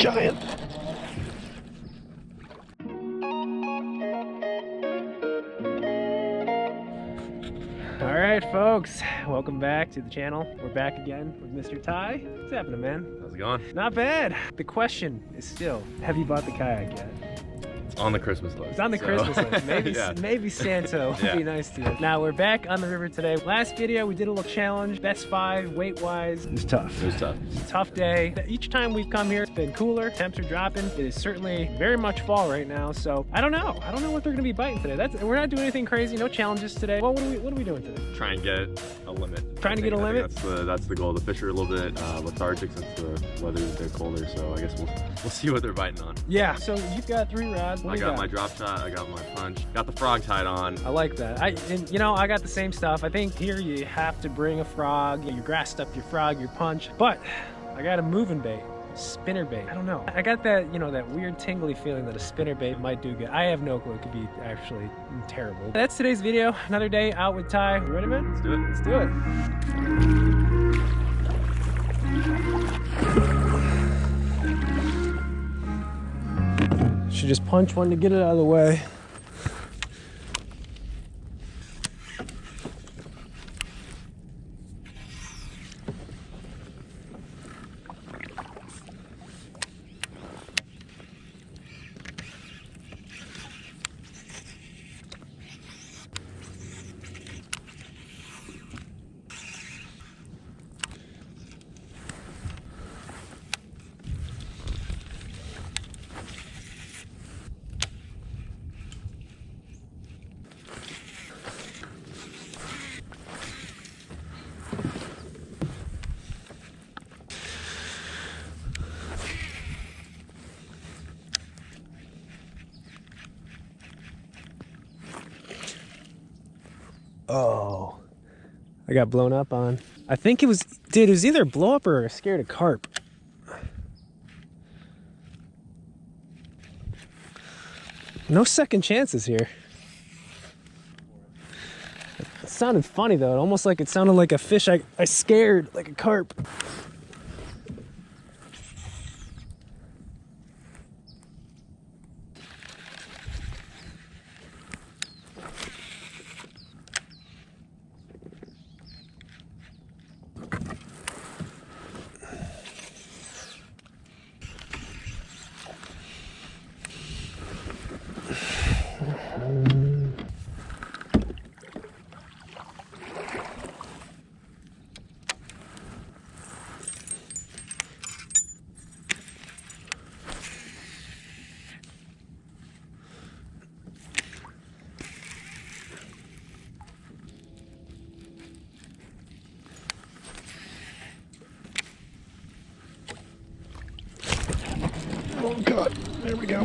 Giant. All right, folks, welcome back to the channel. We're back again with Mr. Ty. What's happening, man? How's it going? Not bad. The question is still, have you bought the kayak yet? It's on the Christmas list. It's on the Christmas list. Maybe, yeah. maybe Santa would be nice to you. Now we're back on the river today. Last video, we did a little challenge, best 5 weight-wise. It was tough. It was tough. It's a tough day. Each time we've come here, it's been cooler. Temps are dropping. It is certainly very much fall right now. So I don't know. I don't know what they're going to be biting today. We're not doing anything crazy. No challenges today. Well, what are we doing today? Try and get a limit. Trying to get a limit? That's the goal. The fish are a little bit lethargic since the weather's a bit colder. So I guess we'll see what they're biting on. Yeah. So you've got 3 rods. I got my drop shot. I got my punch. Got the frog tied on. I like that. And you know, I got the same stuff. I think here you have to bring a frog. You grassed up your frog, your punch. But I got a moving bait. Spinnerbait. I don't know. I got that, you know, that weird tingly feeling that a spinnerbait might do good. I have no clue. It could be actually terrible. That's today's video. Another day out with Ty. You ready, man? Let's do it. Let's do it. Should just punch one to get it out of the way. Oh, I got blown up on. I think it was, dude, it was either a blow up or a scared of carp. No second chances here. It sounded funny though, almost like it sounded like a fish I scared, like a carp. Oh God, there we go.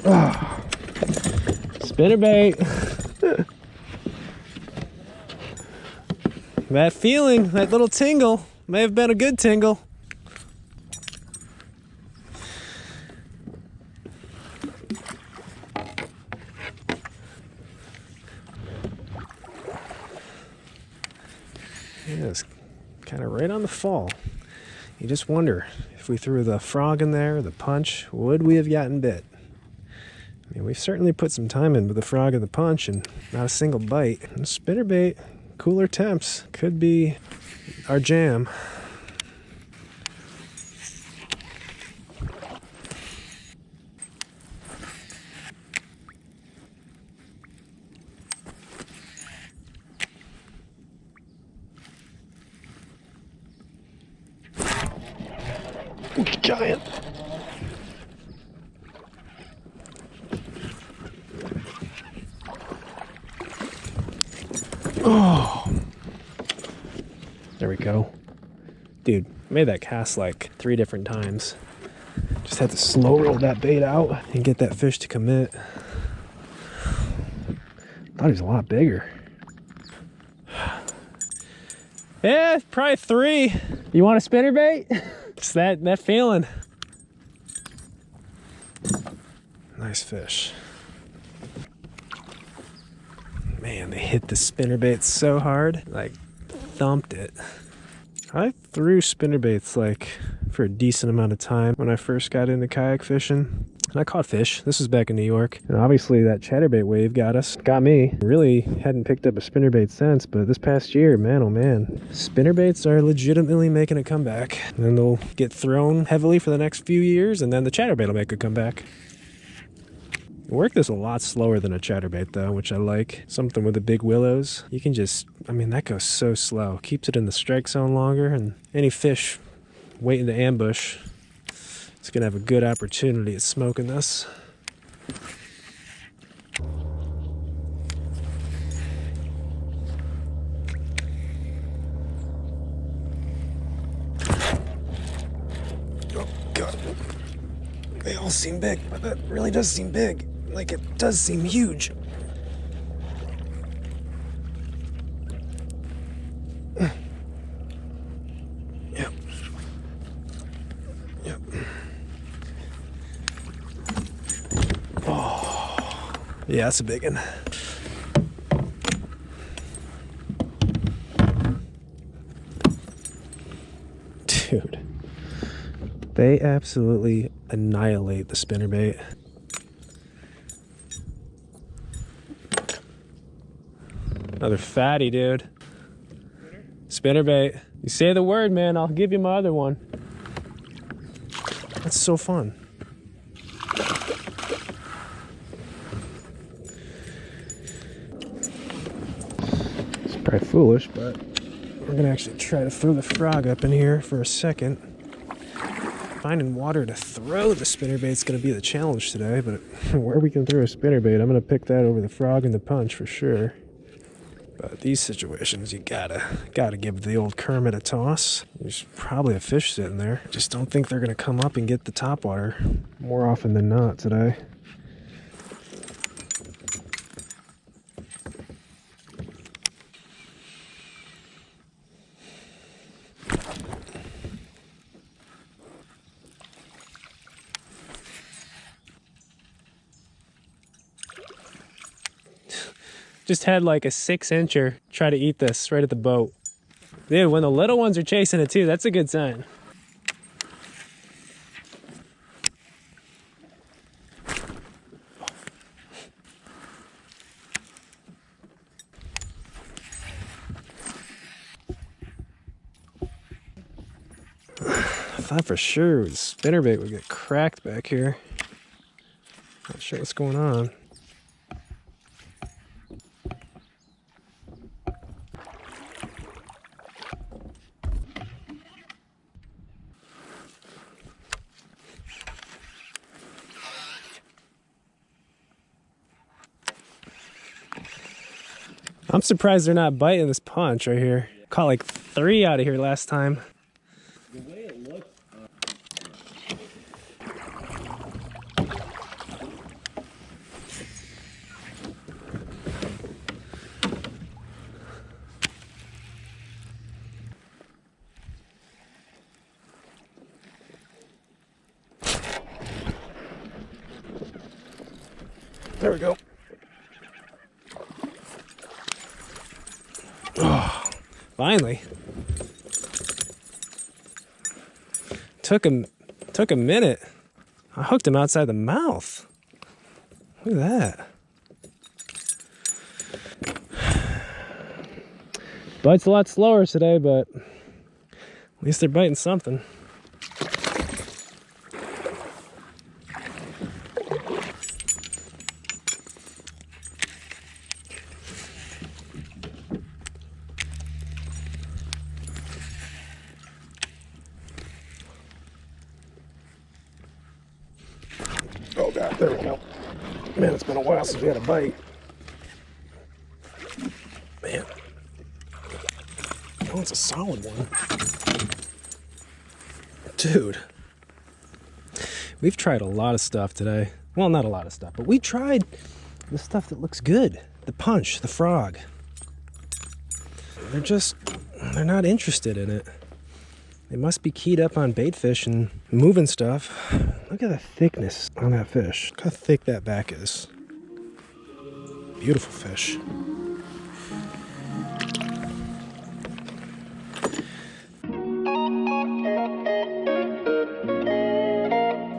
Oh. Spinnerbait. That feeling, that little tingle, may have been a good tingle. Yes. Kind of right on the fall. You just wonder if we threw the frog in there, the punch, would we have gotten bit? I mean, we've certainly put some time in with the frog and the punch and not a single bite. And spinnerbait, cooler temps, could be our jam. Giant. Oh, there we go. Dude, made that cast like 3 different times. Just had to slow roll that bait out and get that fish to commit. Thought he was a lot bigger. Yeah, probably 3. You want a spinnerbait? It's that feeling. Nice fish. Man, they hit the spinnerbait so hard, like thumped it. I threw spinnerbaits like for a decent amount of time when I first got into kayak fishing. And I caught fish. This was back in New York. And obviously that chatterbait wave got me. Really hadn't picked up a spinnerbait since, but this past year, man, oh man. Spinnerbaits are legitimately making a comeback. And then they'll get thrown heavily for the next few years, and then the chatterbait will make a comeback. Work this a lot slower than a chatterbait though, which I like. Something with the big willows. You can just, I mean, that goes so slow. Keeps it in the strike zone longer, and any fish waiting to ambush, it's gonna have a good opportunity at smoking this. Oh God. They all seem big, but that really does seem big. Like, it does seem huge. Yep. Yep. Oh, yeah, that's a big one. Dude, they absolutely annihilate the spinnerbait. Another fatty, dude. Spinnerbait. You say the word, man, I'll give you my other one. That's so fun. It's probably foolish, but we're gonna actually try to throw the frog up in here for a second. Finding water to throw the spinnerbait's gonna be the challenge today, but where we can throw a spinnerbait, I'm gonna pick that over the frog and the punch for sure. But these situations, you gotta give the old Kermit a toss. There's probably a fish sitting there. Just don't think they're gonna come up and get the topwater more often than not today. Just had like a 6-incher try to eat this right at the boat. Dude, when the little ones are chasing it too, that's a good sign. I thought for sure the spinnerbait would get cracked back here. Not sure what's going on. I'm surprised they're not biting this punch right here. Caught like 3 out of here last time. The way it looks, There we go. Oh, finally. Took a minute. I hooked him outside the mouth. Look at that. Bites a lot slower today, but at least they're biting something. Oh God, there we go. Man, it's been a while since we had a bite. Man. Oh, it's a solid one. Dude. We've tried a lot of stuff today. Well, not a lot of stuff, but we tried the stuff that looks good. The punch, the frog. They're not interested in it. They must be keyed up on bait fish and moving stuff. Look at the thickness on that fish. Look how thick that back is. Beautiful fish.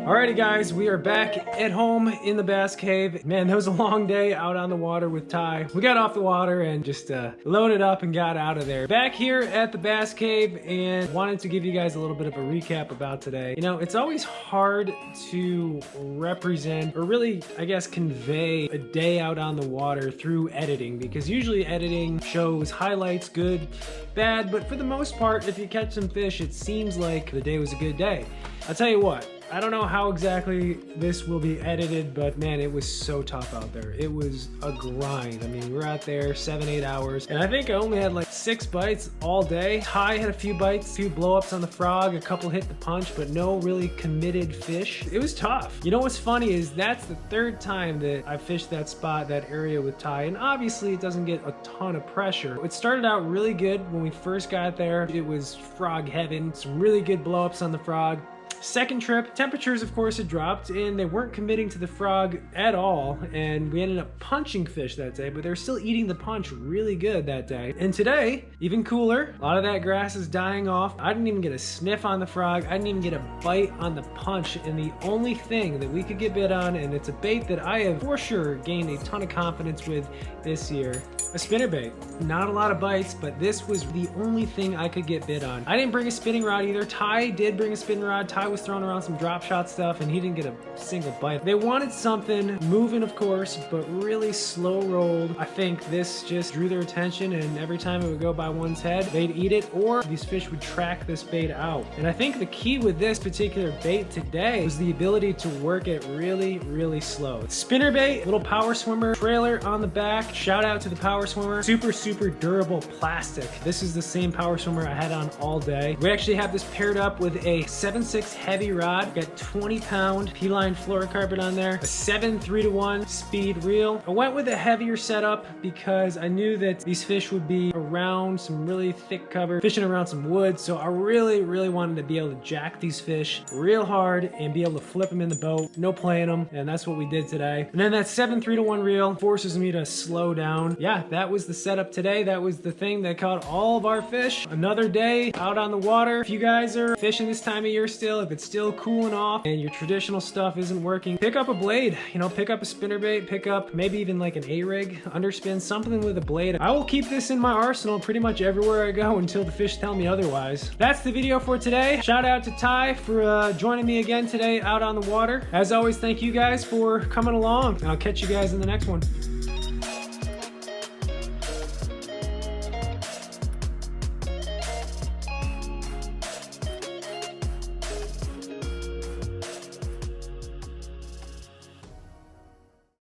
Alrighty guys, we are back at home in the bass cave. Man, that was a long day out on the water with Ty. We got off the water and just loaded up and got out of there. Back here at the bass cave, and wanted to give you guys a little bit of a recap about today. You know, it's always hard to represent, or really, I guess, convey a day out on the water through editing, because usually editing shows highlights, good, bad, but for the most part, if you catch some fish, it seems like the day was a good day. I'll tell you what, I don't know how exactly this will be edited, but man, it was so tough out there. It was a grind. I mean, we were out there 7-8 hours, and I think I only had like 6 bites all day. Ty had a few bites, a few blow-ups on the frog, a couple hit the punch, but no really committed fish. It was tough. You know what's funny is that's the 3rd time that I fished that spot, that area with Ty, and obviously it doesn't get a ton of pressure. It started out really good when we first got there. It was frog heaven, some really good blow-ups on the frog. Second trip, temperatures of course had dropped and they weren't committing to the frog at all, and we ended up punching fish that day, but they're still eating the punch really good that day. And today, even cooler, a lot of that grass is dying off. I didn't even get a sniff on the frog. I didn't even get a bite on the punch, and the only thing that we could get bit on, and it's a bait that I have for sure gained a ton of confidence with this year, a spinnerbait. Not a lot of bites, but this was the only thing I could get bit on. I didn't bring a spinning rod either. Ty did bring a spinning rod. Ty was throwing around some drop shot stuff and he didn't get a single bite. They wanted something moving, of course, but really slow rolled. I think this just drew their attention, and every time it would go by one's head, they'd eat it, or these fish would track this bait out. And I think the key with this particular bait today was the ability to work it really, really slow. Spinnerbait, little power swimmer, trailer on the back. Shout out to the power swimmer. Super durable plastic. This is the same power swimmer I had on all day. We actually have this paired up with a 7/6 heavy rod. Got 20-pound P-line fluorocarbon on there. A 7 3-to-1 speed reel. I went with a heavier setup because I knew that these fish would be around some really thick cover, fishing around some wood. So I really wanted to be able to jack these fish real hard and be able to flip them in the boat. No playing them. And that's what we did today. And then that 7 3-to-1 reel forces me to slow down. Yeah, that was the setup today. That was the thing that caught all of our fish. Another day out on the water. If you guys are fishing this time of year still, if it's still cooling off and your traditional stuff isn't working, pick up a blade. You know, pick up a spinnerbait, pick up maybe even like an A-rig, underspin, something with a blade. I will keep this in my arsenal pretty much everywhere I go until the fish tell me otherwise. That's the video for today. Shout out to Ty for joining me again today out on the water. As always, thank you guys for coming along, and I'll catch you guys in the next one.